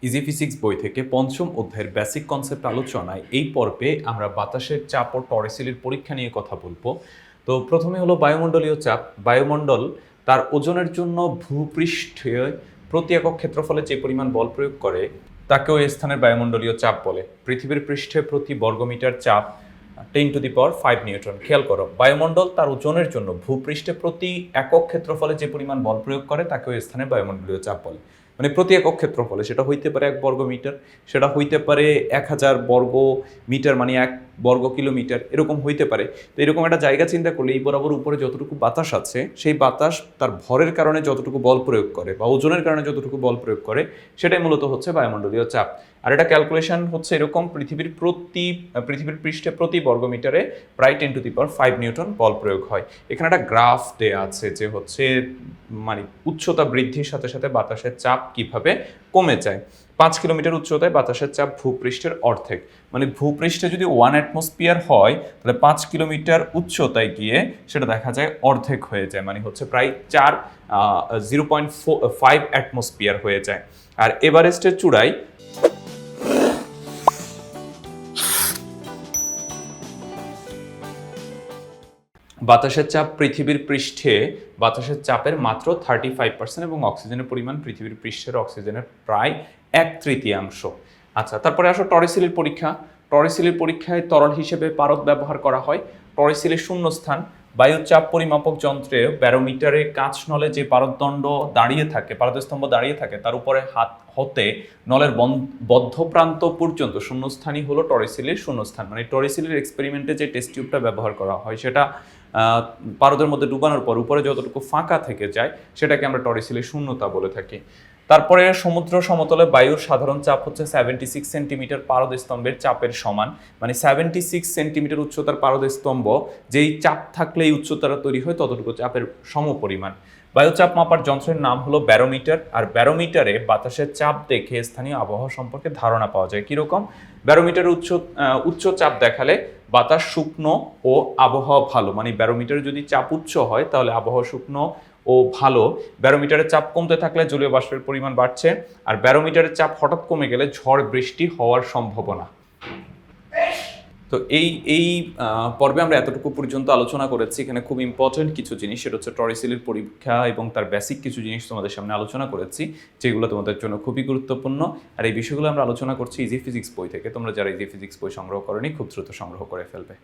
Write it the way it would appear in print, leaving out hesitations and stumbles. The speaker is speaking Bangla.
ইজি ফিজিক্স বই থেকে পঞ্চম অধ্যায়ের বেসিক কনসেপ্ট আলোচনায় এই পর্বে আমরা বাতাসের চাপ ও টরসিলের পরীক্ষা নিয়ে কথা বলবো। তো প্রথমে হলো বায়ুমণ্ডলীয় চাপ। বায়ুমণ্ডল তার ওজনের জন্য ভূপৃষ্ঠে প্রতি একক ক্ষেত্রফলে যে পরিমাণ বল প্রয়োগ করে তাকে ওই স্থানের বায়ুমণ্ডলীয় চাপ বলে। পৃথিবীর পৃষ্ঠে প্রতি বর্গমিটার চাপ 10⁵ নিউটন। খেয়াল করো, বায়ুমণ্ডল তার ওজনের জন্য ভূপৃষ্ঠে প্রতি একক ক্ষেত্রফলে যে পরিমাণ বল প্রয়োগ করে তাকে ওই স্থানে বায়ুমণ্ডলীয় চাপ বলে। মানে প্রতি একক ক্ষেত্রফলে, সেটা হইতে পারে 1 বর্গ মিটার, সেটা হইতে পারে 1000 বর্গ মিটার, মানে 1 বর্গ কিলোমিটার, এরকম হইতে পারে। তো এরকম একটা জায়গা চিন্তা করলে এই বরাবর উপরে যতটুকু বাতাস আছে, সেই বাতাস তার ভরের কারণে যতটুকু বল প্রয়োগ করে বা ওজনের কারণে যতটুকু বল প্রয়োগ করে সেটাই মূলত হচ্ছে বায়ুমণ্ডলীয় চাপ। আর এটা ক্যালকুলেশন হচ্ছে এরকম, পৃথিবীর পৃষ্ঠে প্রতি বর্গমিটারে প্রায় 10⁵ নিউটন বল প্রয়োগ হয়। এখানে একটা গ্রাফ দেয়া আছে যে হচ্ছে মানে উচ্চতা বৃদ্ধির সাথে সাথে বাতাসের চাপ কিভাবে কমে যায়। 5 কিলোমিটার উচ্চতায় বাতাসের চাপ ভূপৃষ্ঠের অর্ধেক, মানে ভূপৃষ্ঠে যদি 1 অ্যাটমসফিয়ার হয় তাহলে 5 কিলোমিটার উচ্চতায় গিয়ে সেটা দেখা যায় অর্ধেক হয়ে যায়, মানে হচ্ছে প্রায় 0.5 অ্যাটমসফিয়ার হয়ে যায়। আর এভারেস্টের চূড়ায় বাতাসের চাপ পৃথিবীর পৃষ্ঠে বাতাসের চাপের মাত্র 35% এবং অক্সিজেনের পরিমাণ পৃথিবীর পৃষ্ঠের অক্সিজেনের প্রায় 1/3। আচ্ছা, তারপরে আসো টরিসিলের পরীক্ষা। টরিসিলের পরীক্ষায় তরল হিসেবে পারদ ব্যবহার করা হয়। টরিসিলের শূন্যস্থান বায়ুচাপ পরিমাপক যন্ত্রে ব্যারোমিটারে কাঁচ নলে যে পারদদণ্ড দাঁড়িয়ে থাকে, পারদস্তম্ভ দাঁড়িয়ে থাকে, তার উপরে হাত হতে নলের বদ্ধ প্রান্ত পর্যন্ত শূন্যস্থানই হলো টরিসিলের শূন্যস্থান। মানে টরিসিলের এক্সপেরিমেন্টে যে টেস্ট টিউবটা ব্যবহার করা হয় সেটা পারদের মধ্যে ডুবানোর পর উপরে যতটুকু ফাঁকা থেকে যায় সেটাকে আমরা টরিসিলের শূন্যতা বলে থাকি। তারপরে সমুদ্র সমতলে বায়ুর সাধারণ চাপ হচ্ছে 76 সেন্টিমিটার পারদস্তম্ভের চাপের সমান। মানে 76 সেন্টিমিটার উচ্চতার পারদস্তম্ভ যেই চাপ থাকলে এই উচ্চতাটা তৈরি হয় ততটুকু চাপের সমপরিমাণ। বায়ুচাপ মাপার যন্ত্রের নাম হলো ব্যারোমিটার। আর ব্যারোমিটারে বাতাসের চাপ দেখে স্থানীয় আবহাওয়া সম্পর্কে ধারণা পাওয়া যায়। কিরকম? ব্যারোমিটারে উচ্চ চাপ দেখালে বাতাস শুকনো ও আবহাওয়া ভালো, মানে ব্যারোমিটারে যদি চাপ উচ্চ হয় তাহলে আবহাওয়া শুকনো ও ভালো। ব্যারোমিটারের চাপ কমতে থাকলে জলীয় বাষ্পের পরিমাণ বাড়ছে। আর ব্যারোমিটারের চাপ হঠাৎ কমে গেলে ঝড় বৃষ্টি হওয়ার সম্ভাবনা। তো এই পর্বে আমরা এতটুকু পর্যন্ত আলোচনা করেছি। এখানে খুব ইম্পর্টেন্ট কিছু জিনিস, সেটা হচ্ছে টরিসিলের পরীক্ষা এবং তার বেসিক কিছু জিনিস তোমাদের সামনে আলোচনা করেছি, যেগুলো তোমাদের জন্য খুবই গুরুত্বপূর্ণ। আর এই বিষয়গুলো আমরা আলোচনা করছি ইজি ফিজিক্স বই থেকে। তোমরা যারা ইজি ফিজিক্স বই সংগ্রহ করনি খুব দ্রুত সংগ্রহ করে ফেলবে।